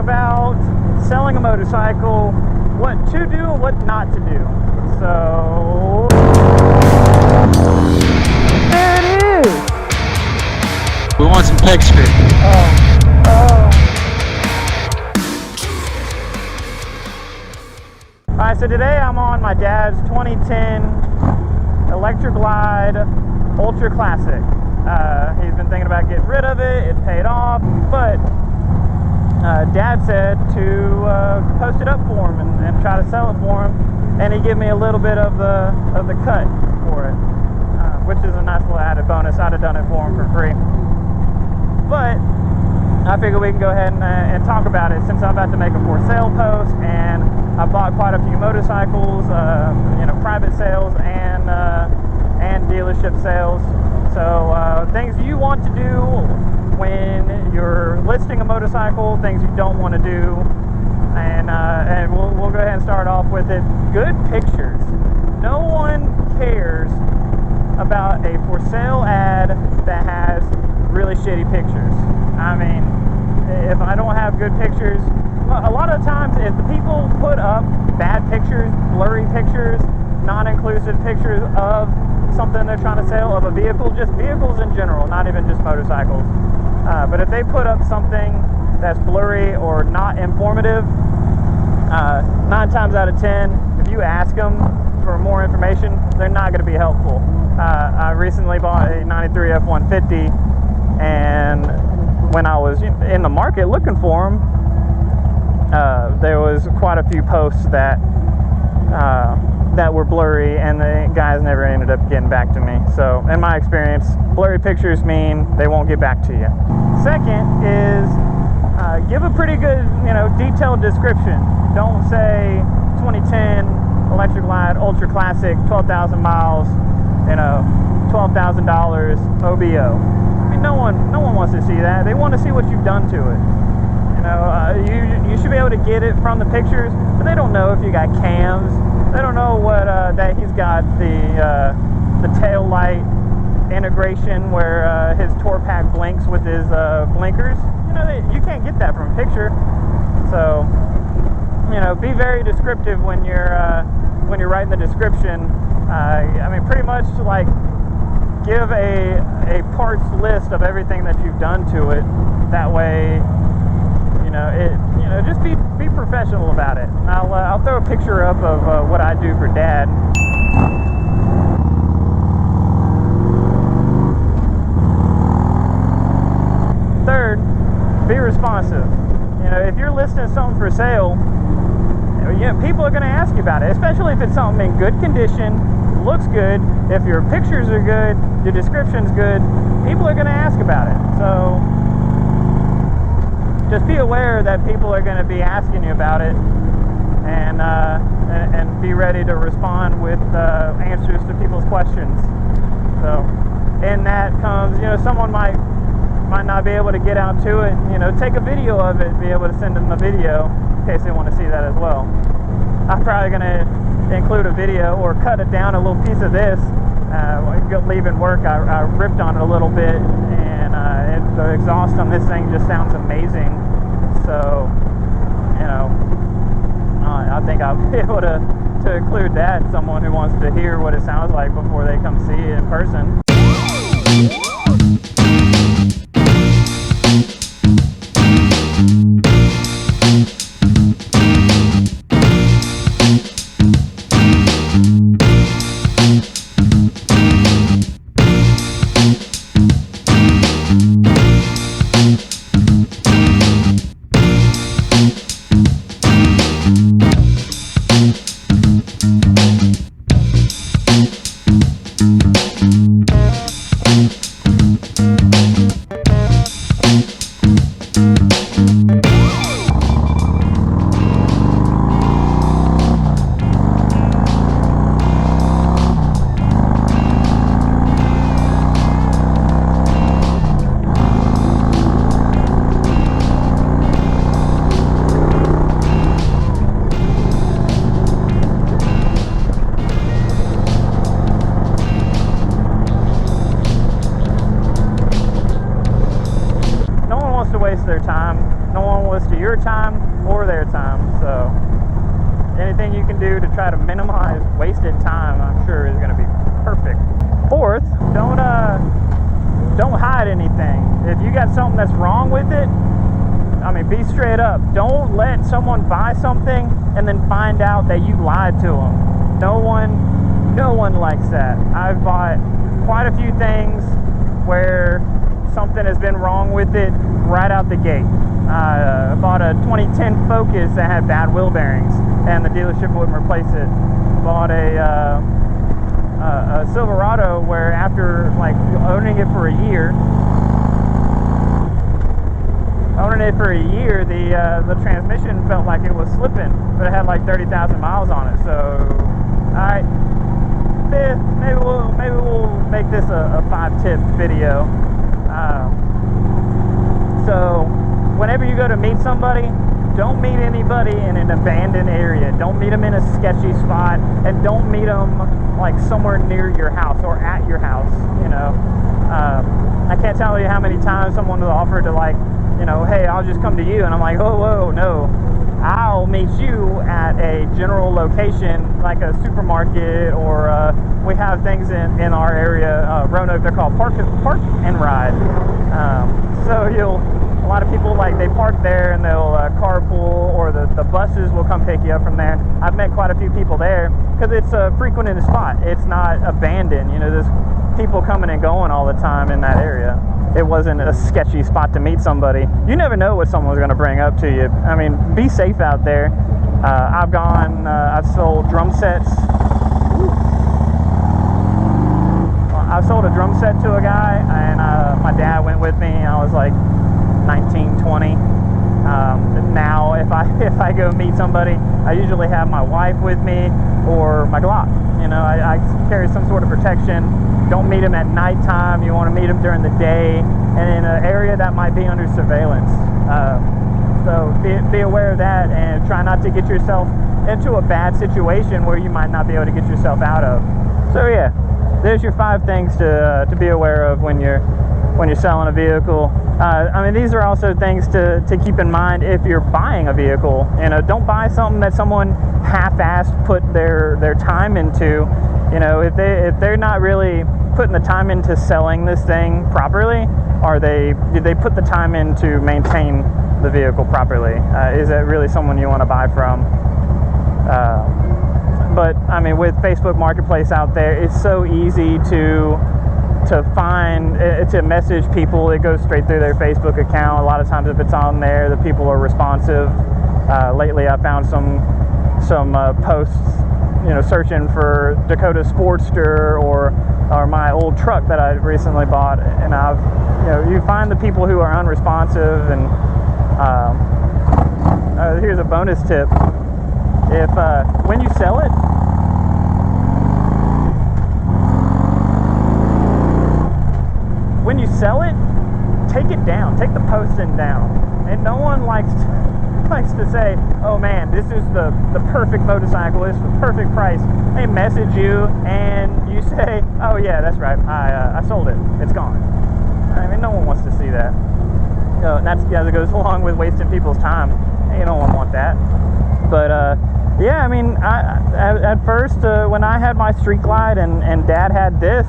about selling a motorcycle, what to do and what not to do. So there it is. We want some texture. Alright, so today I'm on my dad's 2010 Electric Glide Ultra Classic. He's been thinking about getting rid of it. It's paid off, but Dad said to post it up for him and try to sell it for him, and he gave me a little bit of the cut for it, which is a nice little added bonus. I'd have done it for him for free, but I figure we can go ahead and talk about it since I'm about to make a for sale post, and I bought quite a few motorcycles, private sales and dealership sales. So things you want to do when you're listing a motorcycle, things you don't want to do, and we'll go ahead and start off with it. Good pictures. No one cares about a for sale ad that has really shitty pictures. I mean, if I don't have good pictures, a lot of times if the people put up bad pictures, blurry pictures, non-inclusive pictures of something they're trying to sell, of a vehicle, just vehicles in general, not even just motorcycles, but if they put up something that's blurry or not informative, 9 times out of 10, if you ask them for more information, they're not going to be helpful. I recently bought a 93 F-150, and when I was in the market looking for them, there was quite a few posts that were blurry, and the guys never ended up getting back to me. So in my experience, blurry pictures mean they won't get back to you. Second is give a pretty good, detailed description. Don't say 2010 Electric Glide Ultra Classic, 12,000 miles, $12,000 OBO. I mean, no one wants to see that. They want to see what you've done to it. You should be able to get it from the pictures, but they don't know if you got cams. They don't know what that he's got the tail light integration where his tour pack blinks with his blinkers. You can't get that from a picture. So be very descriptive when you're writing the description. I mean, pretty much like give a parts list of everything that you've done to it. That way, just be professional about it. I'll throw a picture up of what I do for Dad. Third, be responsive. If you're listing something for sale, people are going to ask you about it, especially if it's something in good condition, looks good. If your pictures are good, your description's good, people are going to ask about it. So just be aware that people are going to be asking you about it, and be ready to respond with answers to people's questions. So in that comes, someone might not be able to get out to it. Take a video of it, be able to send them a video in case they want to see that as well. I'm probably going to include a video or cut it down a little piece of this. Leaving work, I ripped on it a little bit, and the exhaust on this thing just sounds amazing. So, I think I'll be able to include that, someone who wants to hear what it sounds like before they come see it in person. your time or their time. So anything you can do to try to minimize wasted time, I'm sure is going to be perfect. Fourth, don't hide anything. If you got something that's wrong with it, I mean, be straight up. Don't let someone buy something and then find out that you lied to them. No one likes that. I've bought quite a few things where something has been wrong with it right out the gate. I bought a 2010 Focus that had bad wheel bearings and the dealership wouldn't replace it. Bought a Silverado where after like owning it for a year, the transmission felt like it was slipping, but it had like 30,000 miles on it. So, all right, maybe we'll make this a 5-tip video. So, whenever you go to meet somebody, don't meet anybody in an abandoned area. Don't meet them in a sketchy spot, and don't meet them like somewhere near your house or at your house. You know, I can't tell you how many times someone has offered to, like, you know, hey, I'll just come to you, and I'm like, whoa, no, I'll meet you at a general location like a supermarket, or we have things in our area, Roanoke, they're called park and ride. So a lot of people, like, they park there and they'll carpool, or the buses will come pick you up from there. I've met quite a few people there because it's a frequented spot. It's not abandoned. You know, there's people coming and going all the time in that area. It wasn't a sketchy spot to meet somebody. You never know what someone's going to bring up to you. I mean, be safe out there. I've sold drum sets. I sold a drum set to a guy, and my dad went with me. I was like 19, 20. Now if I go meet somebody, I usually have my wife with me or my Glock. You know, I carry some sort of protection. Don't meet them at nighttime. You want to meet them during the day and in an area that might be under surveillance. So be aware of that, and try not to get yourself into a bad situation where you might not be able to get yourself out of. So yeah, there's your 5 things to be aware of when you're selling a vehicle. I mean, these are also things to keep in mind if you're buying a vehicle. You know, don't buy something that someone half-assed put their time into. You know, if they're not really putting the time into selling this thing properly, did they put the time in to maintain the vehicle properly? Is that really someone you want to buy from? But I mean, with Facebook Marketplace out there, it's so easy to find, to message people. It goes straight through their Facebook account. A lot of times if it's on there, the people are responsive. Lately I found some posts, you know, searching for Dakota Sportster or my old truck that I recently bought, and you find the people who are unresponsive. And here's a bonus tip: if when you sell it, take it down, take the posting down. And no one likes to say, oh man, this is the perfect motorcycle, this is the perfect price. They message you and you say, oh yeah, that's right, I sold it, it's gone. I mean, no one wants to see that. You know, and that goes along with wasting people's time. You don't want that. But yeah, I mean, at first when I had my Street Glide and Dad had this,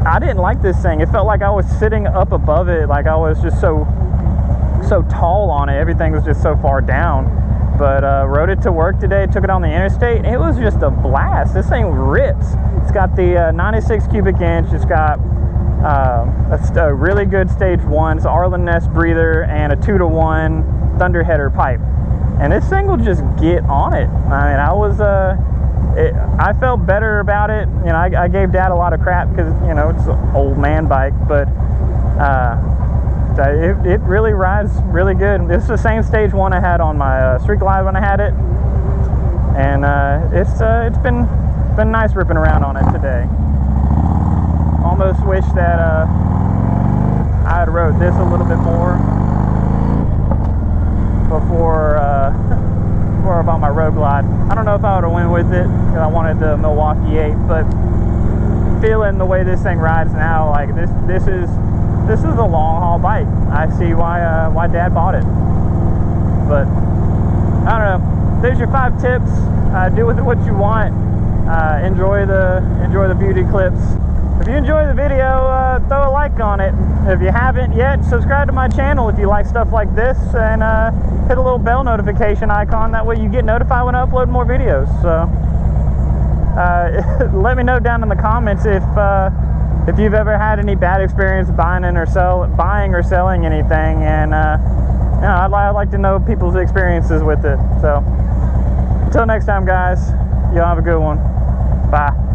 I didn't like this thing. It felt like I was sitting up above it, like I was just so tall on it. Everything was just so far down. But rode it to work today, took it on the interstate, and it was just a blast. This thing rips. It's got the 96 cubic inch. It's got a really good stage 1, so Arlen Ness breather, and a 2-to-1 thunderheader pipe. And this thing will just get on it. I mean, I felt better about it. You know, I gave Dad a lot of crap because, you know, it's an old man bike, but it really rides really good. It's the same stage 1 I had on my Street Glide when I had it, and it's been nice ripping around on it today. Almost wish that I had rode this a little bit more before I bought my Road Glide. I don't know if I would have went with it because I wanted the Milwaukee 8, but feeling the way this thing rides now, like this is a long haul bike. I see why Dad bought it. But I don't know. There's your 5 tips. Do with it what you want. Enjoy the beauty clips. If you enjoy the video, throw a like on it. If you haven't yet, subscribe to my channel if you like stuff like this, and hit the little bell notification icon. That way you get notified when I upload more videos. So let me know down in the comments if you've ever had any bad experience buying or selling anything, and you know, I'd like to know people's experiences with it. So until next time, guys, y'all have a good one. Bye.